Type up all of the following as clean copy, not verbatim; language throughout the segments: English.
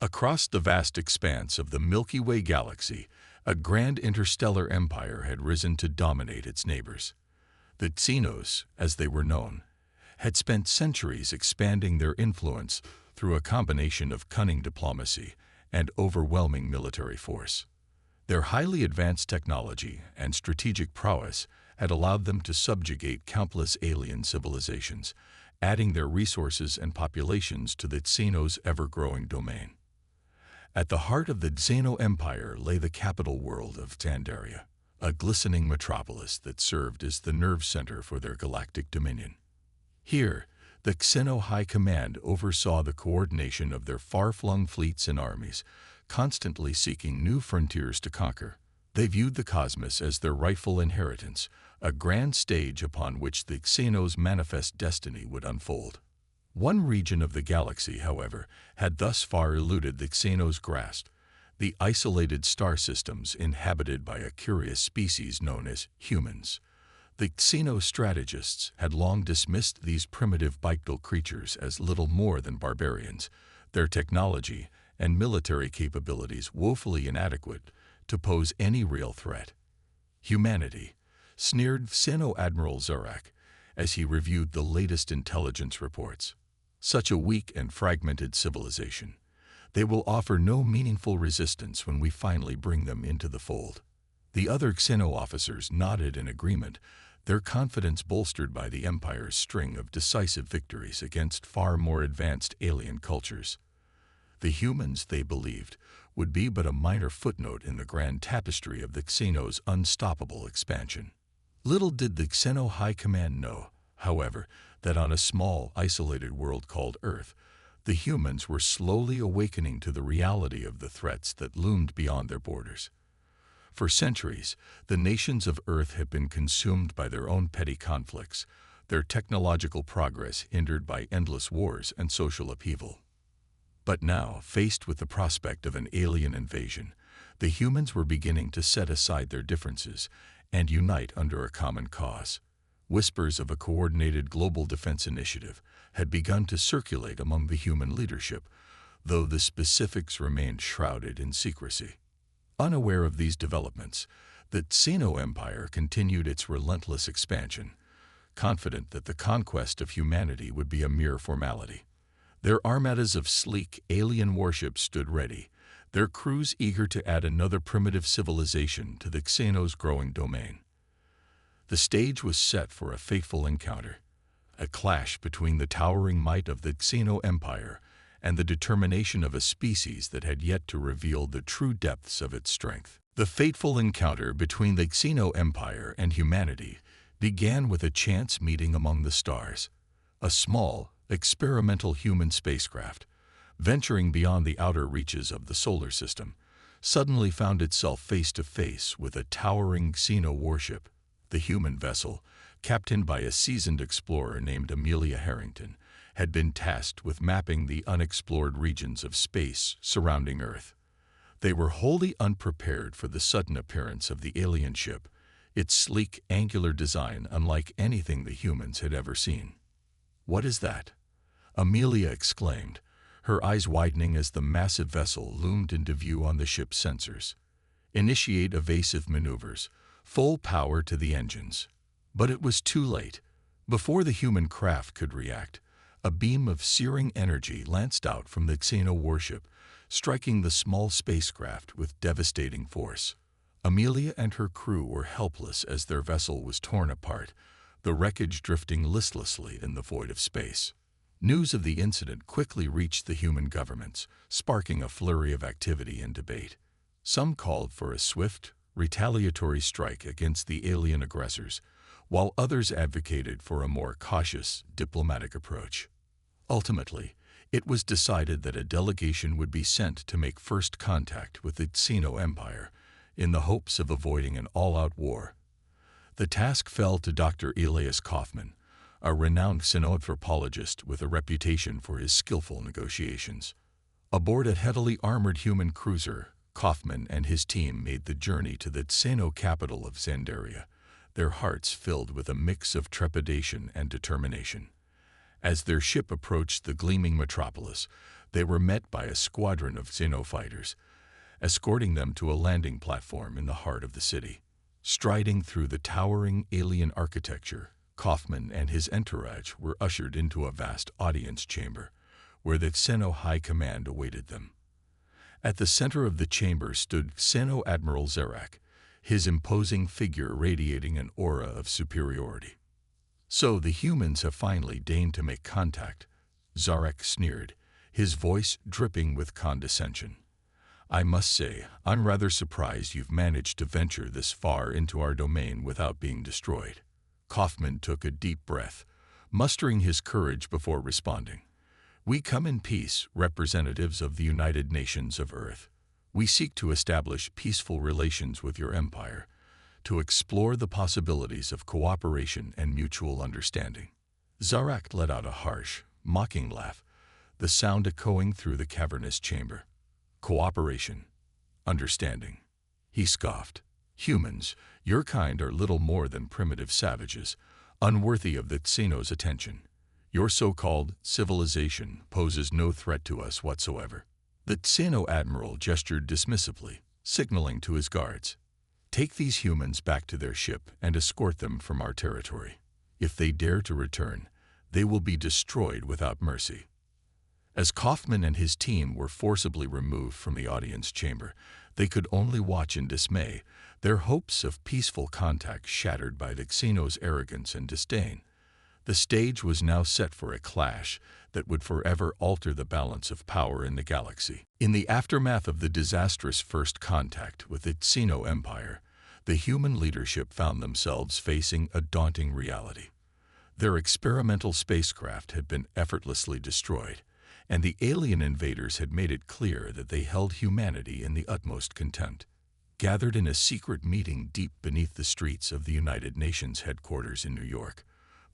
Across the vast expanse of the Milky Way galaxy, a grand interstellar empire had risen to dominate its neighbors. The Xenos, as they were known, had spent centuries expanding their influence through a combination of cunning diplomacy and overwhelming military force. Their highly advanced technology and strategic prowess had allowed them to subjugate countless alien civilizations, adding their resources and populations to the Xenos' ever-growing domain. At the heart of the Xeno Empire lay the capital world of Zandaria, a glistening metropolis that served as the nerve center for their galactic dominion. Here, the Xeno High Command oversaw the coordination of their far-flung fleets and armies, constantly seeking new frontiers to conquer. They viewed the cosmos as their rightful inheritance, a grand stage upon which the Xenos' manifest destiny would unfold. One region of the galaxy, however, had thus far eluded the Xenos' grasp: the isolated star systems inhabited by a curious species known as humans. The xenostrategists had long dismissed these primitive bipedal creatures as little more than barbarians, their technology and military capabilities woefully inadequate to pose any real threat. Humanity, sneered Xeno Admiral Zarak as he reviewed the latest intelligence reports. Such a weak and fragmented civilization. They will offer no meaningful resistance when we finally bring them into the fold. The other Xeno officers nodded in agreement, their confidence bolstered by the Empire's string of decisive victories against far more advanced alien cultures. The humans, they believed, would be but a minor footnote in the grand tapestry of the Xenos' unstoppable expansion. Little did the Xeno High Command know, however, that on a small, isolated world called Earth, the humans were slowly awakening to the reality of the threats that loomed beyond their borders. For centuries, the nations of Earth had been consumed by their own petty conflicts, their technological progress hindered by endless wars and social upheaval. But now, faced with the prospect of an alien invasion, the humans were beginning to set aside their differences and unite under a common cause. Whispers of a coordinated global defense initiative had begun to circulate among the human leadership, though the specifics remained shrouded in secrecy. Unaware of these developments, the Xeno Empire continued its relentless expansion, confident that the conquest of humanity would be a mere formality. Their armadas of sleek alien warships stood ready, their crews eager to add another primitive civilization to the Xenos' growing domain. The stage was set for a fateful encounter, a clash between the towering might of the Xeno Empire and the determination of a species that had yet to reveal the true depths of its strength. The fateful encounter between the Xeno Empire and humanity began with a chance meeting among the stars. A small, experimental human spacecraft, venturing beyond the outer reaches of the solar system, suddenly found itself face to face with a towering Xeno warship. The human vessel, captained by a seasoned explorer named Amelia Harrington, had been tasked with mapping the unexplored regions of space surrounding Earth. They were wholly unprepared for the sudden appearance of the alien ship, its sleek, angular design unlike anything the humans had ever seen. "What is that?" Amelia exclaimed, her eyes widening as the massive vessel loomed into view on the ship's sensors. "Initiate evasive maneuvers. Full power to the engines." But it was too late. Before the human craft could react, a beam of searing energy lanced out from the Xeno warship, striking the small spacecraft with devastating force. Amelia and her crew were helpless as their vessel was torn apart, the wreckage drifting listlessly in the void of space. News of the incident quickly reached the human governments, sparking a flurry of activity and debate. Some called for a swift, retaliatory strike against the alien aggressors, while others advocated for a more cautious, diplomatic approach. Ultimately, it was decided that a delegation would be sent to make first contact with the Xeno Empire, in the hopes of avoiding an all-out war. The task fell to Dr. Elias Kaufman, a renowned xenoanthropologist with a reputation for his skillful negotiations. Aboard a heavily armored human cruiser, Kaufman and his team made the journey to the Xeno capital of Zandaria, their hearts filled with a mix of trepidation and determination. As their ship approached the gleaming metropolis, They were met by a squadron of xenofighters, escorting them to a landing platform in the heart of the city. Striding through the towering alien architecture, Kaufman and his entourage were ushered into a vast audience chamber, where the Xeno High Command awaited them. At the center of the chamber stood Xeno Admiral Zarak, his imposing figure radiating an aura of superiority. "So the humans have finally deigned to make contact," Zarak sneered, his voice dripping with condescension. "I must say, I'm rather surprised you've managed to venture this far into our domain without being destroyed." Kaufman took a deep breath, mustering his courage before responding. "We come in peace, representatives of the United Nations of Earth. We seek to establish peaceful relations with your empire, to explore the possibilities of cooperation and mutual understanding." Zarak let out a harsh, mocking laugh, the sound echoing through the cavernous chamber. "Cooperation. Understanding." He scoffed. "Humans, your kind are little more than primitive savages, unworthy of the Xeno's attention. Your so-called civilization poses no threat to us whatsoever." The Xeno Admiral gestured dismissively, signaling to his guards. "Take these humans back to their ship and escort them from our territory. If they dare to return, they will be destroyed without mercy." As Kaufman and his team were forcibly removed from the audience chamber, they could only watch in dismay, their hopes of peaceful contact shattered by the Xeno's arrogance and disdain. The stage was now set for a clash that would forever alter the balance of power in the galaxy. In the aftermath of the disastrous first contact with the Xeno Empire, the human leadership found themselves facing a daunting reality. Their experimental spacecraft had been effortlessly destroyed, and the alien invaders had made it clear that they held humanity in the utmost contempt. Gathered in a secret meeting deep beneath the streets of the United Nations headquarters in New York,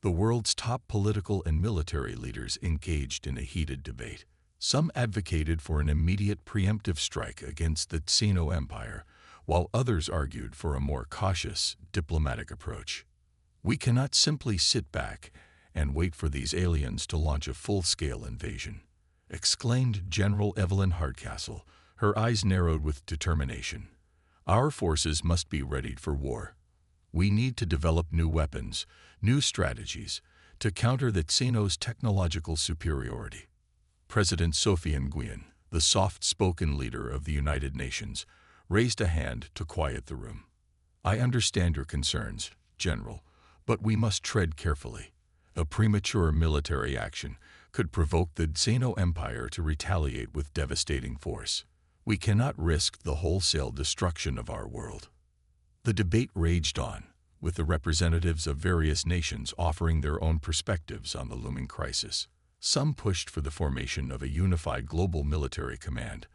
the world's top political and military leaders engaged in a heated debate. Some advocated for an immediate preemptive strike against the Xeno Empire, while others argued for a more cautious, diplomatic approach. "We cannot simply sit back and wait for these aliens to launch a full-scale invasion," exclaimed General Evelyn Hardcastle, her eyes narrowed with determination. "Our forces must be readied for war. We need to develop new weapons, new strategies, to counter the Xeno's technological superiority." President Sophie Nguyen, the soft-spoken leader of the United Nations, raised a hand to quiet the room. "I understand your concerns, General, but we must tread carefully. A premature military action could provoke the Xeno Empire to retaliate with devastating force. We cannot risk the wholesale destruction of our world." The debate raged on, with the representatives of various nations offering their own perspectives on the looming crisis. Some pushed for the formation of a unified global military command,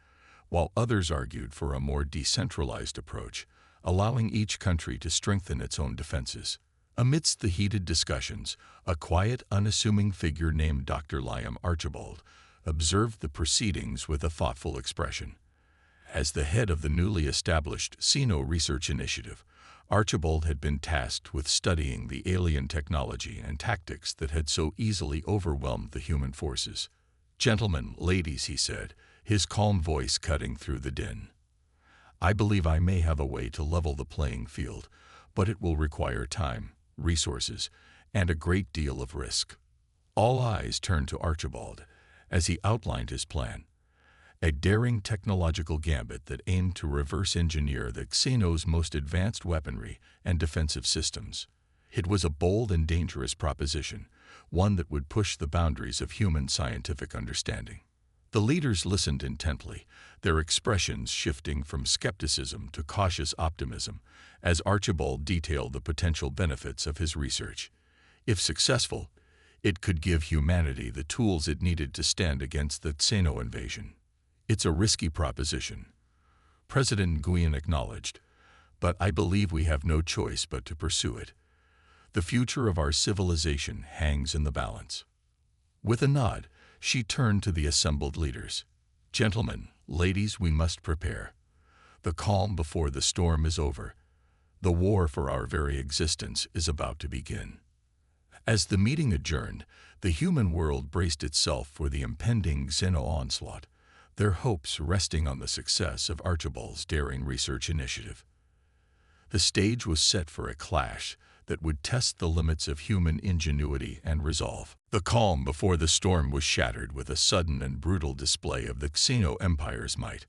while others argued for a more decentralized approach, allowing each country to strengthen its own defenses. Amidst the heated discussions, a quiet, unassuming figure named Dr. Liam Archibald observed the proceedings with a thoughtful expression. As the head of the newly established Xeno Research Initiative, Archibald had been tasked with studying the alien technology and tactics that had so easily overwhelmed the human forces. "Gentlemen, ladies," he said, his calm voice cutting through the din. "I believe I may have a way to level the playing field, but it will require time, resources, and a great deal of risk." All eyes turned to Archibald as he outlined his plan. A daring technological gambit that aimed to reverse engineer the Xeno's most advanced weaponry and defensive systems. It was a bold and dangerous proposition, one that would push the boundaries of human scientific understanding. The leaders listened intently, their expressions shifting from skepticism to cautious optimism, as Archibald detailed the potential benefits of his research. If successful, it could give humanity the tools it needed to stand against the Xeno invasion. "It's a risky proposition," President Nguyen acknowledged, "but I believe we have no choice but to pursue it. The future of our civilization hangs in the balance." With a nod, she turned to the assembled leaders. "Gentlemen, ladies, we must prepare. The calm before the storm is over. The war for our very existence is about to begin." As the meeting adjourned, the human world braced itself for the impending xeno-onslaught, their hopes resting on the success of Archibald's daring research initiative. The stage was set for a clash that would test the limits of human ingenuity and resolve. The calm before the storm was shattered with a sudden and brutal display of the Xeno Empire's might.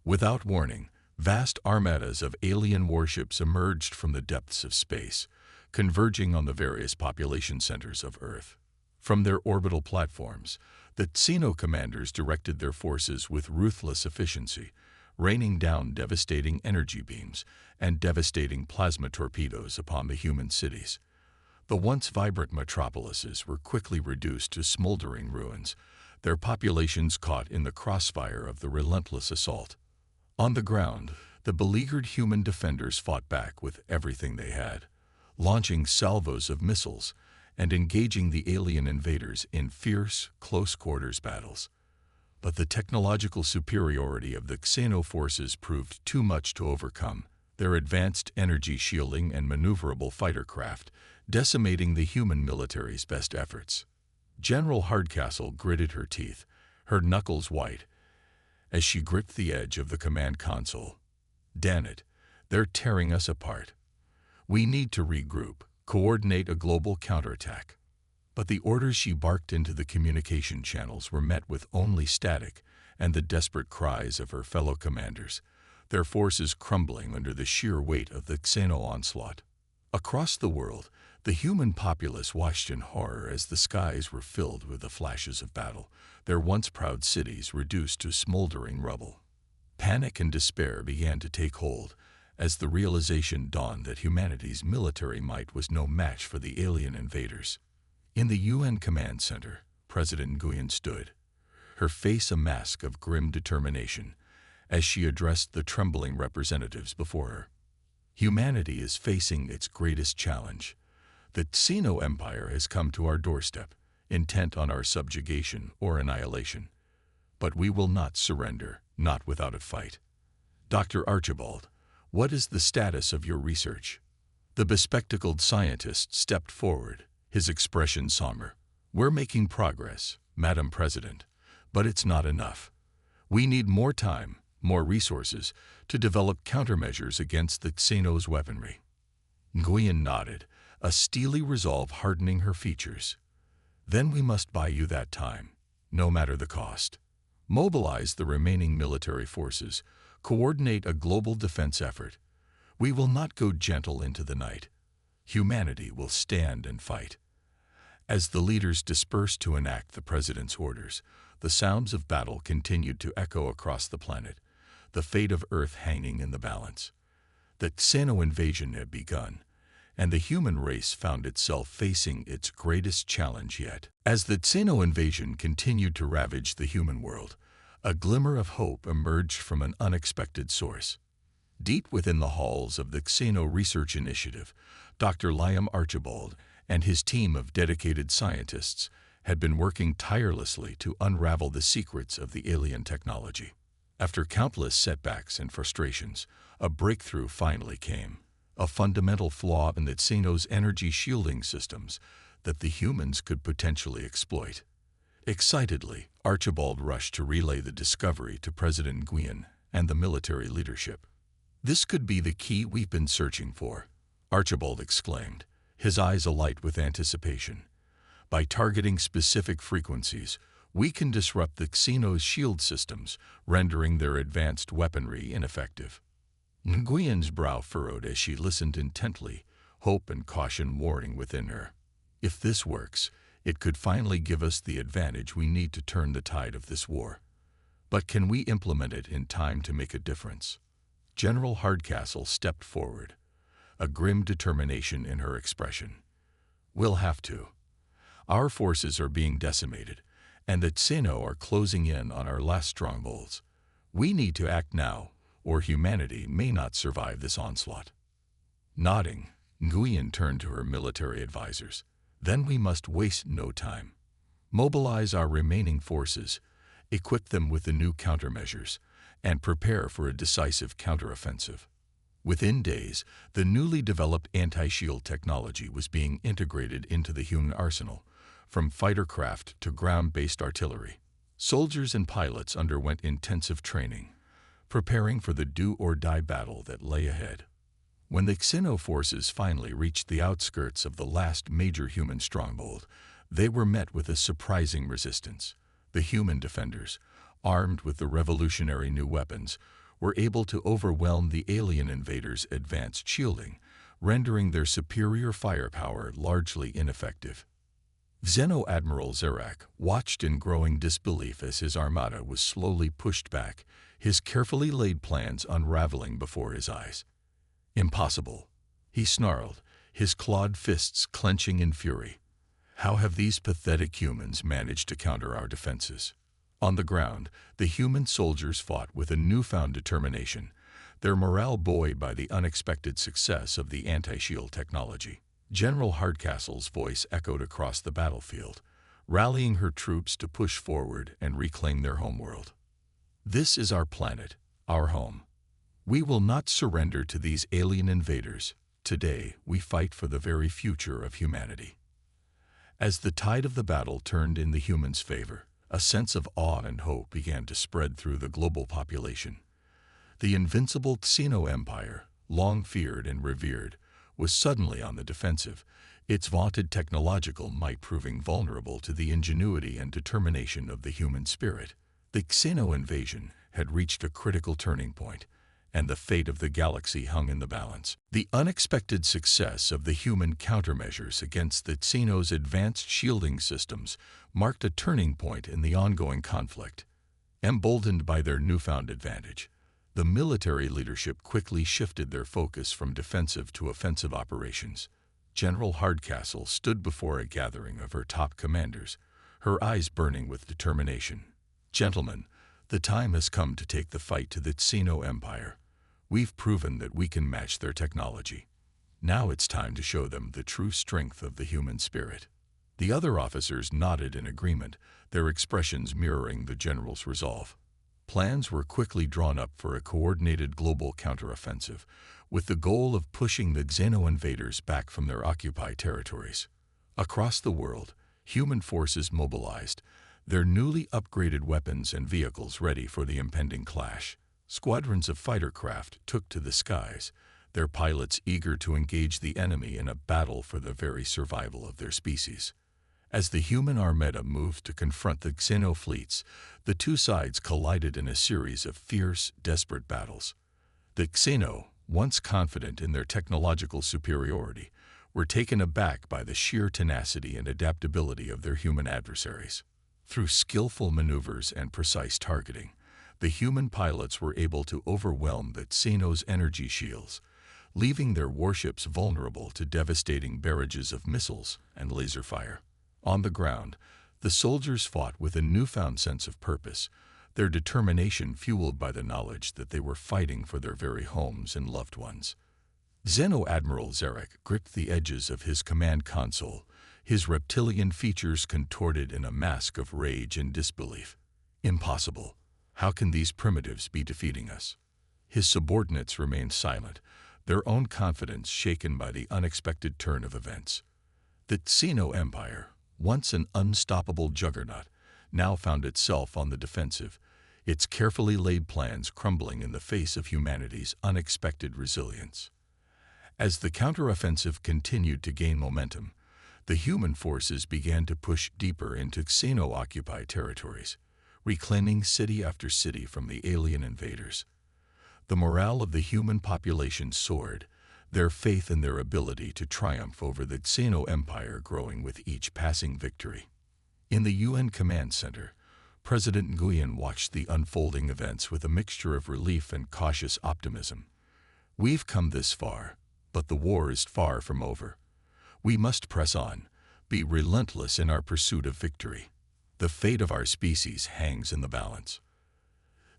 Without warning, vast armadas of alien warships emerged from the depths of space, converging on the various population centers of Earth. From their orbital platforms, the Xeno commanders directed their forces with ruthless efficiency, raining down devastating energy beams and devastating plasma torpedoes upon the human cities. The once vibrant metropolises were quickly reduced to smoldering ruins, their populations caught in the crossfire of the relentless assault. On the ground, the beleaguered human defenders fought back with everything they had, launching salvos of missiles and engaging the alien invaders in fierce, close-quarters battles. But the technological superiority of the Xeno forces proved too much to overcome, their advanced energy shielding and maneuverable fighter craft decimating the human military's best efforts. General Hardcastle gritted her teeth, her knuckles white, as she gripped the edge of the command console. Damn it, they're tearing us apart. We need to regroup, coordinate a global counterattack. But the orders she barked into the communication channels were met with only static and the desperate cries of her fellow commanders, their forces crumbling under the sheer weight of the Xeno onslaught. Across the world, the human populace watched in horror as the skies were filled with the flashes of battle, their once proud cities reduced to smoldering rubble. Panic and despair began to take hold as the realization dawned that humanity's military might was no match for the alien invaders. In the UN Command Center, President Nguyen stood, her face a mask of grim determination, as she addressed the trembling representatives before her. Humanity is facing its greatest challenge. The Xeno Empire has come to our doorstep, intent on our subjugation or annihilation. But we will not surrender, not without a fight. Dr. Archibald, what is the status of your research? The bespectacled scientist stepped forward, his expression somber. We're making progress, Madam President, but it's not enough. We need more time, more resources, to develop countermeasures against the Xeno's weaponry. Nguyen nodded, a steely resolve hardening her features. Then we must buy you that time, no matter the cost. Mobilize the remaining military forces, coordinate a global defense effort. We will not go gentle into the night. Humanity will stand and fight. As the leaders dispersed to enact the president's orders, the sounds of battle continued to echo across the planet, the fate of Earth hanging in the balance. The Xeno invasion had begun, and the human race found itself facing its greatest challenge yet. As the Xeno invasion continued to ravage the human world, a glimmer of hope emerged from an unexpected source. Deep within the halls of the Xeno Research Initiative, Dr. Liam Archibald and his team of dedicated scientists had been working tirelessly to unravel the secrets of the alien technology. After countless setbacks and frustrations, a breakthrough finally came, a fundamental flaw in the Xeno's energy shielding systems that the humans could potentially exploit. Excitedly, Archibald rushed to relay the discovery to President Nguyen and the military leadership. This could be the key we've been searching for, Archibald exclaimed, his eyes alight with anticipation. By targeting specific frequencies, we can disrupt the Xeno's shield systems, rendering their advanced weaponry ineffective. Nguyen's brow furrowed as she listened intently, hope and caution warring within her. If this works, it could finally give us the advantage we need to turn the tide of this war. But can we implement it in time to make a difference? General Hardcastle stepped forward, a grim determination in her expression. We'll have to. Our forces are being decimated, and the Xeno are closing in on our last strongholds. We need to act now, or humanity may not survive this onslaught. Nodding, Nguyen turned to her military advisors. Then we must waste no time. Mobilize our remaining forces, equip them with the new countermeasures, and prepare for a decisive counteroffensive. Within days, the newly developed anti-shield technology was being integrated into the human arsenal, from fighter craft to ground-based artillery. Soldiers and pilots underwent intensive training, preparing for the do-or-die battle that lay ahead. When the Xeno forces finally reached the outskirts of the last major human stronghold, they were met with a surprising resistance. The human defenders, armed with the revolutionary new weapons, were able to overwhelm the alien invaders' advanced shielding, rendering their superior firepower largely ineffective. Xeno Admiral Zarak watched in growing disbelief as his armada was slowly pushed back, his carefully laid plans unraveling before his eyes. "Impossible," he snarled, his clawed fists clenching in fury. "How have these pathetic humans managed to counter our defenses?" On the ground, the human soldiers fought with a newfound determination, their morale buoyed by the unexpected success of the anti-shield technology. General Hardcastle's voice echoed across the battlefield, rallying her troops to push forward and reclaim their homeworld. "This is our planet, our home. We will not surrender to these alien invaders. Today, we fight for the very future of humanity." As the tide of the battle turned in the humans' favor, a sense of awe and hope began to spread through the global population. The invincible Xeno Empire, long feared and revered, was suddenly on the defensive, its vaunted technological might proving vulnerable to the ingenuity and determination of the human spirit. The Xeno invasion had reached a critical turning point, and the fate of the galaxy hung in the balance. The unexpected success of the human countermeasures against the Xeno's advanced shielding systems marked a turning point in the ongoing conflict. Emboldened by their newfound advantage, the military leadership quickly shifted their focus from defensive to offensive operations. General Hardcastle stood before a gathering of her top commanders, her eyes burning with determination. "Gentlemen, the time has come to take the fight to the Xeno Empire. We've proven that we can match their technology. Now it's time to show them the true strength of the human spirit." The other officers nodded in agreement, their expressions mirroring the general's resolve. Plans were quickly drawn up for a coordinated global counteroffensive, with the goal of pushing the Xeno invaders back from their occupied territories. Across the world, human forces mobilized, their newly upgraded weapons and vehicles ready for the impending clash. Squadrons of fighter craft took to the skies, their pilots eager to engage the enemy in a battle for the very survival of their species. As the human armada moved to confront the Xeno fleets, the two sides collided in a series of fierce, desperate battles. The Xeno, once confident in their technological superiority, were taken aback by the sheer tenacity and adaptability of their human adversaries. Through skillful maneuvers and precise targeting, the human pilots were able to overwhelm the Xeno's energy shields, leaving their warships vulnerable to devastating barrages of missiles and laser fire. On the ground, the soldiers fought with a newfound sense of purpose, their determination fueled by the knowledge that they were fighting for their very homes and loved ones. Xeno Admiral Zarak gripped the edges of his command console, his reptilian features contorted in a mask of rage and disbelief. "Impossible. How can these primitives be defeating us?" His subordinates remained silent, their own confidence shaken by the unexpected turn of events. The Xeno Empire, once an unstoppable juggernaut, now found itself on the defensive, its carefully laid plans crumbling in the face of humanity's unexpected resilience. As the counteroffensive continued to gain momentum, the human forces began to push deeper into Xeno-occupied territories, reclaiming city after city from the alien invaders. The morale of the human population soared, their faith in their ability to triumph over the Xeno Empire growing with each passing victory. In the UN Command Center, President Nguyen watched the unfolding events with a mixture of relief and cautious optimism. "We've come this far, but the war is far from over. We must press on, be relentless in our pursuit of victory. The fate of our species hangs in the balance."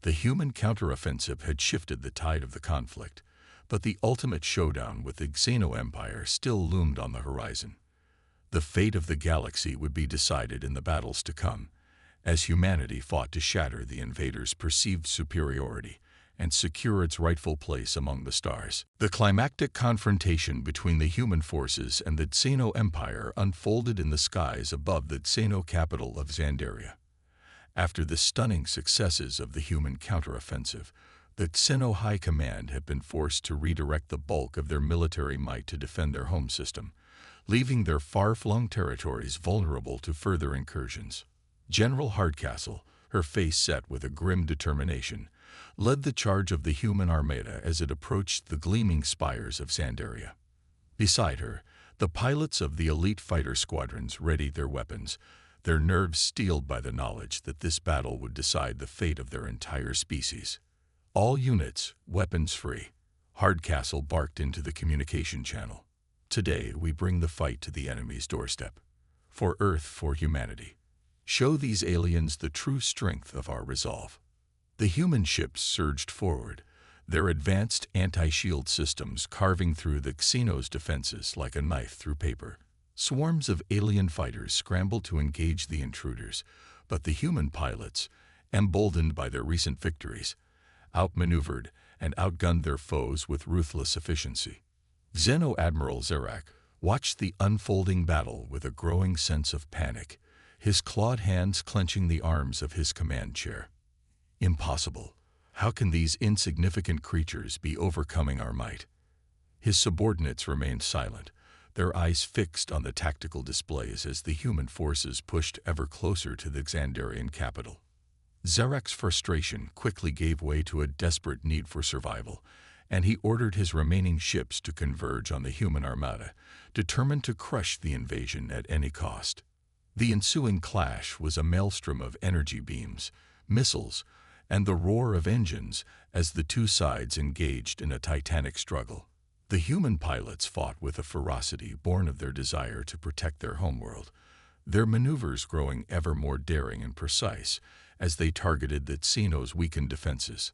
The human counteroffensive had shifted the tide of the conflict, but the ultimate showdown with the Xeno Empire still loomed on the horizon. The fate of the galaxy would be decided in the battles to come, as humanity fought to shatter the invaders' perceived superiority and secure its rightful place among the stars. The climactic confrontation between the human forces and the Xeno Empire unfolded in the skies above the Xeno capital of Xandaria. After the stunning successes of the human counteroffensive, the Xeno High Command had been forced to redirect the bulk of their military might to defend their home system, leaving their far-flung territories vulnerable to further incursions. General Hardcastle, her face set with a grim determination, led the charge of the human armada as it approached the gleaming spires of Xandaria. Beside her, the pilots of the elite fighter squadrons readied their weapons, their nerves steeled by the knowledge that this battle would decide the fate of their entire species. All units, weapons free. Hardcastle barked into the communication channel. Today we bring the fight to the enemy's doorstep. For Earth, for humanity. Show these aliens the true strength of our resolve. The human ships surged forward, their advanced anti-shield systems carving through the Xeno's defenses like a knife through paper. Swarms of alien fighters scrambled to engage the intruders, but the human pilots, emboldened by their recent victories, outmaneuvered and outgunned their foes with ruthless efficiency. Xeno Admiral Zerak watched the unfolding battle with a growing sense of panic, his clawed hands clenching the arms of his command chair. Impossible. How can these insignificant creatures be overcoming our might? His subordinates remained silent, their eyes fixed on the tactical displays as the human forces pushed ever closer to the Xandarian capital. Zerak's frustration quickly gave way to a desperate need for survival, and he ordered his remaining ships to converge on the human armada, determined to crush the invasion at any cost. The ensuing clash was a maelstrom of energy beams, missiles, and the roar of engines as the two sides engaged in a titanic struggle. The human pilots fought with a ferocity born of their desire to protect their homeworld, their maneuvers growing ever more daring and precise as they targeted the Xeno's weakened defenses.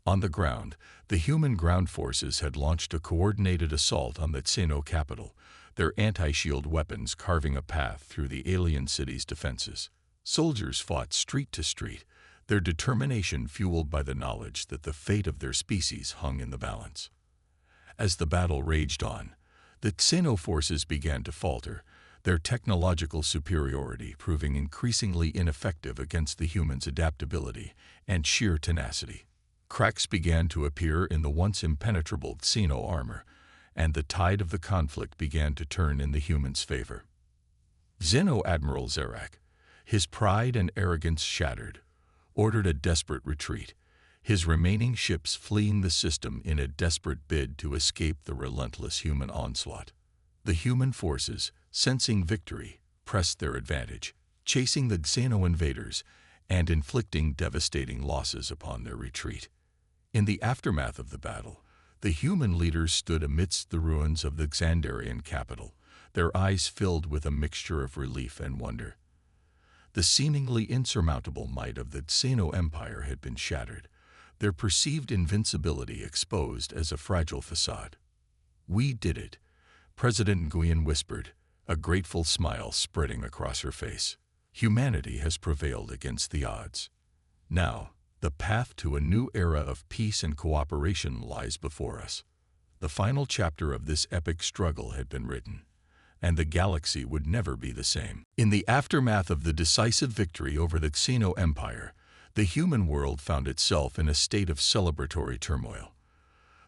On the ground, the human ground forces had launched a coordinated assault on the Xeno capital, their anti-shield weapons carving a path through the alien city's defenses. Soldiers fought street to street, their determination fueled by the knowledge that the fate of their species hung in the balance. As the battle raged on, the Xeno forces began to falter, their technological superiority proving increasingly ineffective against the humans' adaptability and sheer tenacity. Cracks began to appear in the once impenetrable Xeno armor, and the tide of the conflict began to turn in the humans' favor. Xeno Admiral Zerak, his pride and arrogance shattered, ordered a desperate retreat, his remaining ships fleeing the system in a desperate bid to escape the relentless human onslaught. The human forces, sensing victory, pressed their advantage, chasing the Xeno invaders and inflicting devastating losses upon their retreat. In the aftermath of the battle, the human leaders stood amidst the ruins of the Xandarian capital, their eyes filled with a mixture of relief and wonder. The seemingly insurmountable might of the Xeno Empire had been shattered, their perceived invincibility exposed as a fragile facade. "We did it," President Nguyen whispered, a grateful smile spreading across her face. "Humanity has prevailed against the odds. Now, the path to a new era of peace and cooperation lies before us." The final chapter of this epic struggle had been written, and the galaxy would never be the same. In the aftermath of the decisive victory over the Xeno Empire, the human world found itself in a state of celebratory turmoil.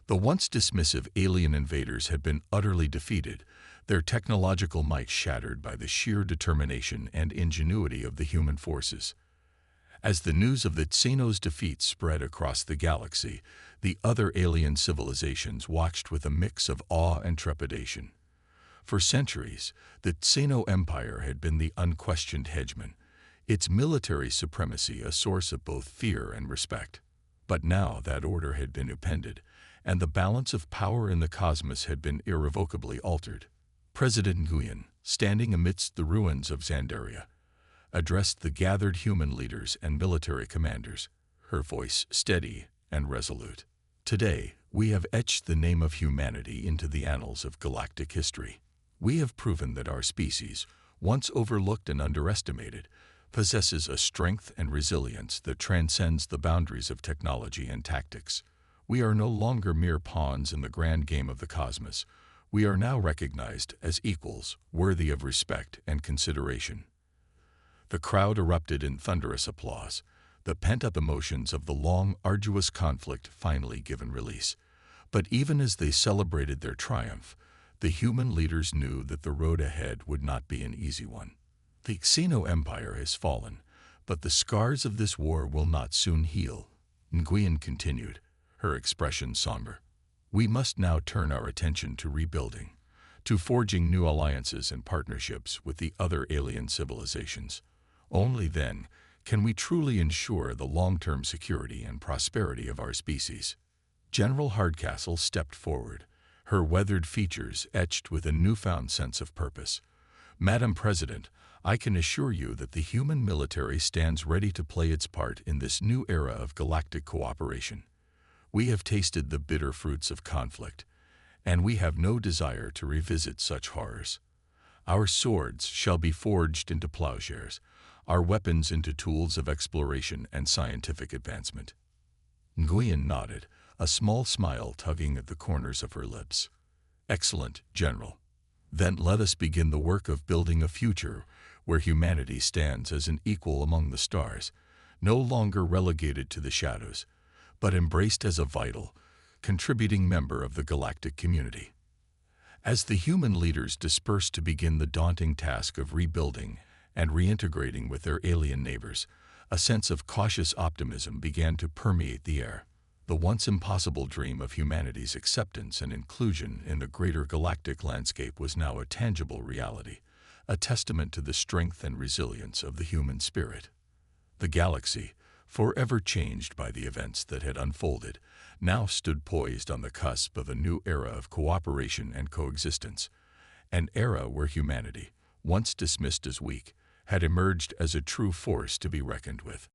The once dismissive alien invaders had been utterly defeated, their technological might shattered by the sheer determination and ingenuity of the human forces. As the news of the Xeno's defeat spread across the galaxy, the other alien civilizations watched with a mix of awe and trepidation. For centuries, the Xeno Empire had been the unquestioned hegemon, its military supremacy a source of both fear and respect. But now that order had been upended, and the balance of power in the cosmos had been irrevocably altered. President Nguyen, standing amidst the ruins of Xandaria, addressed the gathered human leaders and military commanders, her voice steady and resolute. "Today, we have etched the name of humanity into the annals of galactic history. We have proven that our species, once overlooked and underestimated, possesses a strength and resilience that transcends the boundaries of technology and tactics. We are no longer mere pawns in the grand game of the cosmos. We are now recognized as equals, worthy of respect and consideration. The crowd erupted in thunderous applause, the pent-up emotions of the long, arduous conflict finally given release. But even as they celebrated their triumph, the human leaders knew that the road ahead would not be an easy one. The Xeno Empire has fallen, but the scars of this war will not soon heal, Nguyen continued, her expression somber. We must now turn our attention to rebuilding, to forging new alliances and partnerships with the other alien civilizations. Only then can we truly ensure the long-term security and prosperity of our species. General Hardcastle stepped forward, her weathered features etched with a newfound sense of purpose. Madam President, I can assure you that the human military stands ready to play its part in this new era of galactic cooperation. We have tasted the bitter fruits of conflict, and we have no desire to revisit such horrors. Our swords shall be forged into plowshares, our weapons into tools of exploration and scientific advancement. Nguyen nodded, a small smile tugging at the corners of her lips. Excellent, General. Then let us begin the work of building a future where humanity stands as an equal among the stars, no longer relegated to the shadows, but embraced as a vital, contributing member of the galactic community. As the human leaders dispersed to begin the daunting task of rebuilding and reintegrating with their alien neighbors, a sense of cautious optimism began to permeate the air. The once impossible dream of humanity's acceptance and inclusion in the greater galactic landscape was now a tangible reality, a testament to the strength and resilience of the human spirit. The galaxy, forever changed by the events that had unfolded, now stood poised on the cusp of a new era of cooperation and coexistence, an era where humanity, once dismissed as weak, had emerged as a true force to be reckoned with.